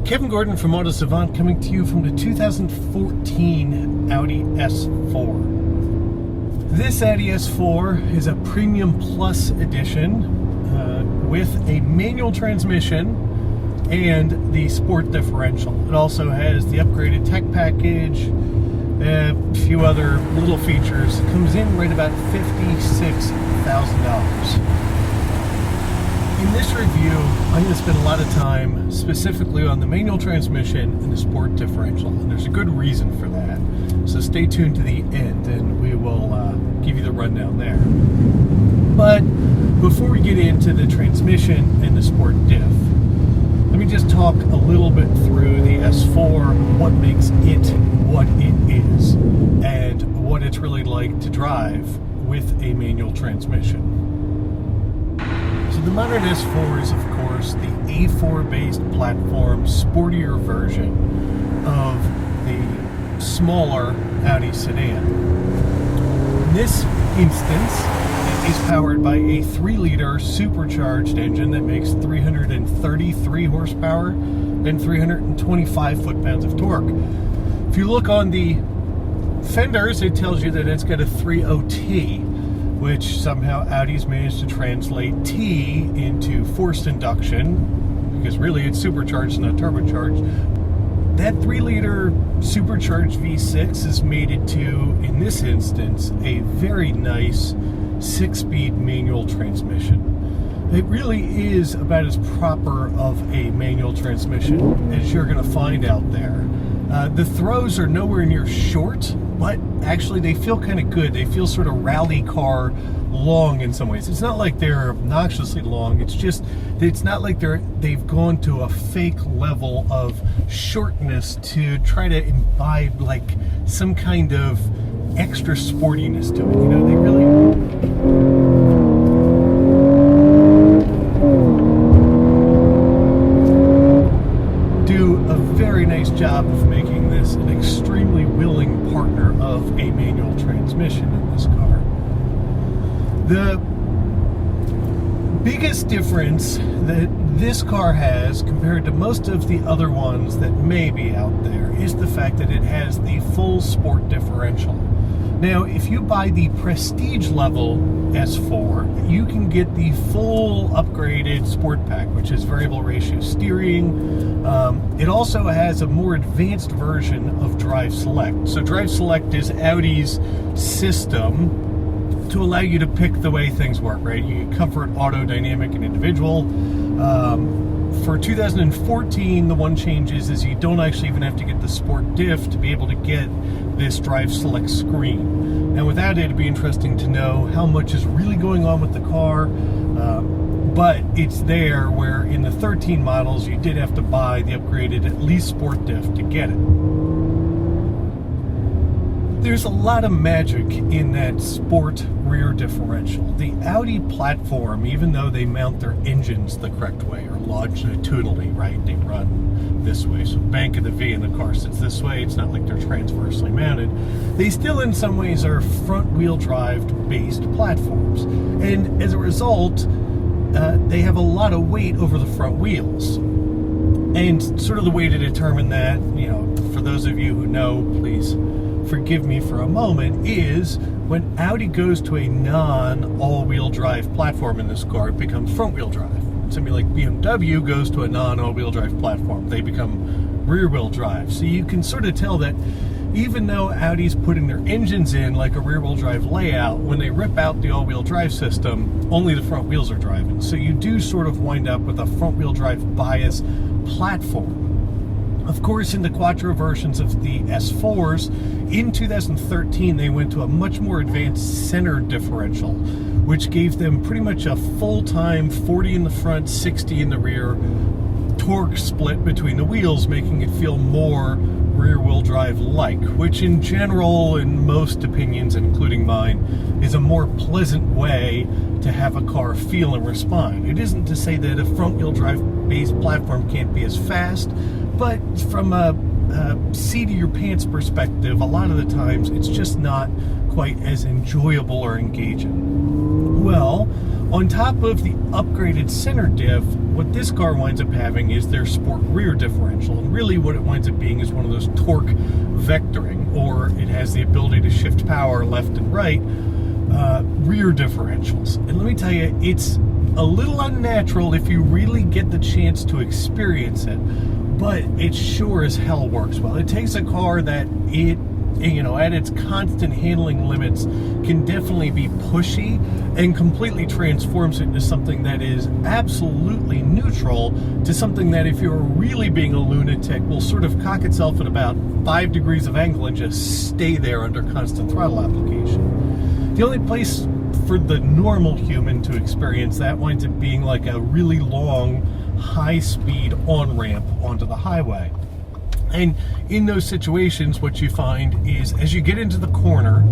Kevin Gordon from Autosavant coming to you from the 2014 Audi S4. This Audi S4 is a Premium Plus edition with a manual transmission and the Sport Differential. It also has the upgraded tech package, a few other little features. It comes in right about $56,000. In this review, I'm going to spend a lot of time specifically on the manual transmission and the Sport Differential, and there's a good reason for that. So stay tuned to the end, and we will give you the rundown there. But before we get into the transmission and the Sport Diff, let me just talk a little bit through the S4, what makes it what it is, and what it's really like to drive with a manual transmission. So the modern S4 is, of course, the A4 based platform, sportier version of the smaller Audi sedan. In this instance, it is powered by a 3-liter supercharged engine that makes 333 horsepower and 325 foot-pounds of torque. If you look on the fenders, it tells you that it's got a 3.0T, which somehow Audi's managed to translate T into forced induction, because really it's supercharged, not turbocharged. That 3-liter supercharged V6 has made it to, in this instance, a very nice 6-speed manual transmission. It really is about as proper of a manual transmission as you're going to find out there. The throws are nowhere near short, but actually they feel kind of good. They feel sort of rally car long in some ways. It's not like they're obnoxiously long. It's just that it's not like they've gone to a fake level of shortness to try to imbibe like some kind of extra sportiness to it. You know, they really do a very nice job of making this an extremely willing partner of a manual transmission in this car. The biggest difference that this car has compared to most of the other ones that may be out there is the fact that it has the full Sport Differential. Now, if you buy the Prestige level S4, you can get the full upgraded Sport Pack, which is variable ratio steering. It also has a more advanced version of Drive Select. So Drive Select is Audi's system to allow you to pick the way things work, right? You get comfort, auto, dynamic, and individual. For 2014, the one change is you don't actually even have to get the Sport Diff to be able to get this Drive Select screen. Now, without it, it'd be interesting to know how much is really going on with the car, but it's there, where in the 13 models, you did have to buy the upgraded at least Sport Diff to get it. There's a lot of magic in that Sport rear differential. The Audi platform, even though they mount their engines the correct way, or longitudinally, right? They run this way. So bank of the V in the car sits this way. It's not like they're transversely mounted. They still, in some ways, are front-wheel drive based platforms. And as a result, they have a lot of weight over the front wheels. And sort of the way to determine that, you know, for those of you who know, please forgive me for a moment, is when Audi goes to a non-all-wheel drive platform in this car, it becomes front-wheel drive. Something like BMW goes to a non-all-wheel drive platform, they become rear-wheel drive. So you can sort of tell that even though Audi's putting their engines in like a rear-wheel drive layout, when they rip out the all-wheel drive system, only the front wheels are driving. So you do sort of wind up with a front-wheel drive bias platform. Of course, in the Quattro versions of the S4s, in 2013, they went to a much more advanced center differential, which gave them pretty much a full-time 40 in the front, 60 in the rear torque split between the wheels, making it feel more rear-wheel drive-like, which in general, in most opinions, including mine, is a more pleasant way to have a car feel and respond. It isn't to say that a front-wheel drive-based platform can't be as fast, but from a seat of your pants perspective, a lot of the times it's just not quite as enjoyable or engaging. Well, On top of the upgraded center diff, what this car winds up having is their sport rear differential. And really what it winds up being is one of those torque vectoring, or it has the ability to shift power left and right, rear differentials. And let me tell you, it's a little unnatural if you really get the chance to experience it, but it sure as hell works well. It takes a car that at its constant handling limits can definitely be pushy and completely transforms it into something that is absolutely neutral to something that, if you're really being a lunatic, will sort of cock itself at about 5 degrees of angle and just stay there under constant throttle application. The only place for the normal human to experience that winds up being like a really long, high-speed on-ramp onto the highway. And in those situations, what you find is, as you get into the corner,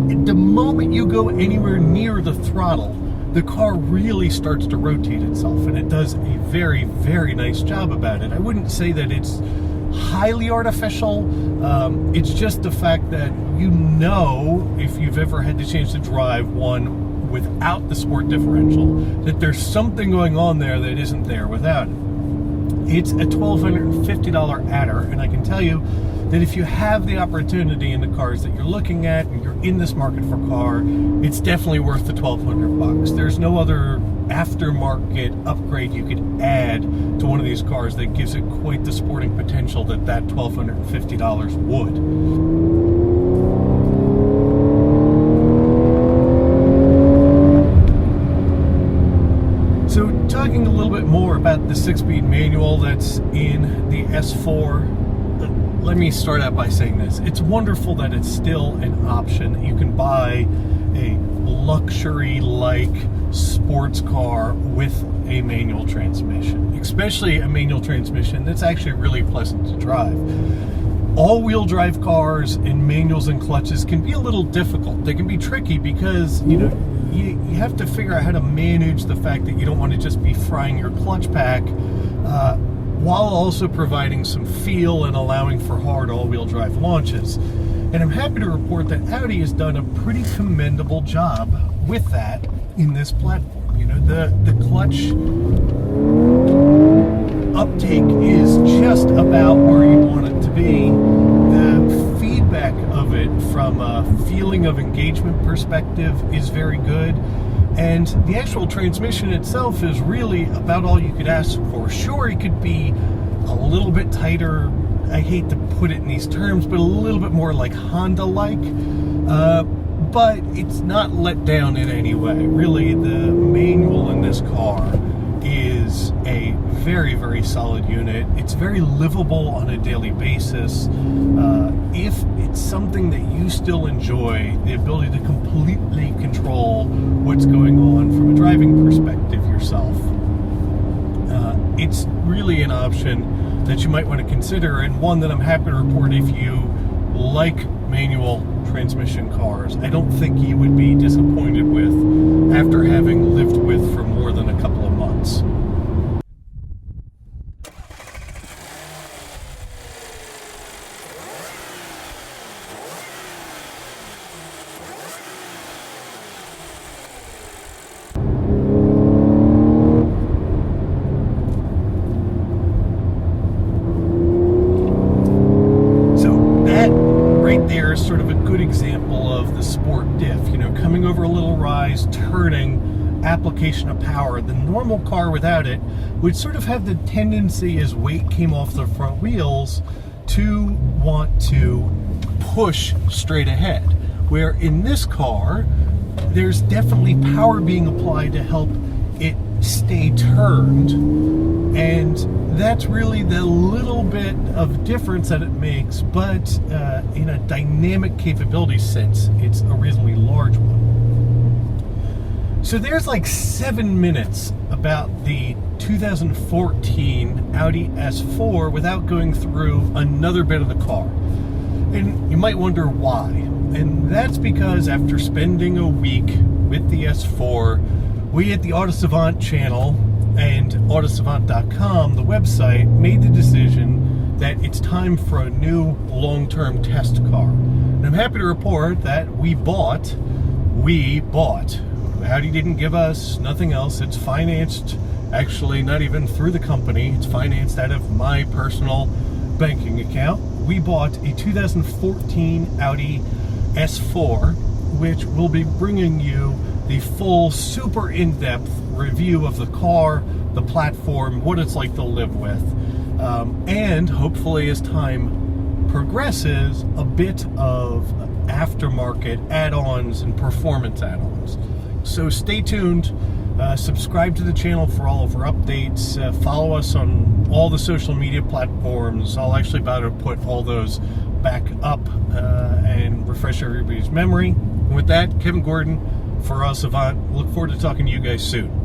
the moment you go anywhere near the throttle, the car really starts to rotate itself, and it does a very, very nice job about it. I wouldn't say that it's highly artificial. It's just the fact that if you've ever had the chance to drive one without the sport differential, that there's something going on there that isn't there without it. It's a $1,250 adder, and I can tell you that if you have the opportunity in the cars that you're looking at, and you're in this market for a car, it's definitely worth the $1,200. There's no other aftermarket upgrade you could add to one of these cars that gives it quite the sporting potential that $1,250 would. So talking a little bit more about the 6-speed manual that's in the S4, let me start out by saying this. It's wonderful that it's still an option. You can buy a luxury-like sports car with a manual transmission, especially a manual transmission that's actually really pleasant to drive. All-wheel drive cars and manuals and clutches can be a little difficult. They can be tricky because, you have to figure out how to manage the fact that you don't want to just be frying your clutch pack while also providing some feel and allowing for hard all-wheel drive launches. And I'm happy to report that Audi has done a pretty commendable job with that in this platform. The clutch uptake is just about where you want it to be. The feedback of it from a feeling of engagement perspective is very good, and the actual transmission itself is really about all you could ask for. Sure, it could be a little bit tighter, I hate to put it in these terms, but a little bit more like Honda-like, but it's not let down in any way. Really, the manual in this car is a very, very solid unit. It's very livable on a daily basis. If it's something that you still enjoy, the ability to completely control what's going on from a driving perspective yourself, it's really an option that you might want to consider, and one that I'm happy to report, if you like manual transmission cars, I don't think you would be disappointed with after having lived with for more than a couple of months. There's sort of a good example of the sport diff, coming over a little rise, turning, application of power. The normal car without it would sort of have the tendency, as weight came off the front wheels, to want to push straight ahead. Where in this car, there's definitely power being applied to help it stay turned, and that's really the little bit of difference that it makes, but in a dynamic capability sense, it's a reasonably large one. So there's like 7 minutes about the 2014 Audi S4 without going through another bit of the car. And you might wonder why. And that's because after spending a week with the S4, we at the Autosavant channel and Autosavant.com, the website, made the decision that it's time for a new long-term test car. And I'm happy to report that we bought Audi didn't give us nothing else. It's financed, actually not even through the company. It's financed out of my personal banking account. We bought a 2014 Audi S4, which will be bringing you the full, super in-depth review of the car, the platform, what it's like to live with, and hopefully as time progresses, a bit of aftermarket add-ons and performance add-ons. So stay tuned. Subscribe to the channel for all of our updates. Follow us on all the social media platforms. I'll actually about to put all those back up and refresh everybody's memory. And with that, Kevin Gordon for Autosavant. Look forward to talking to you guys soon.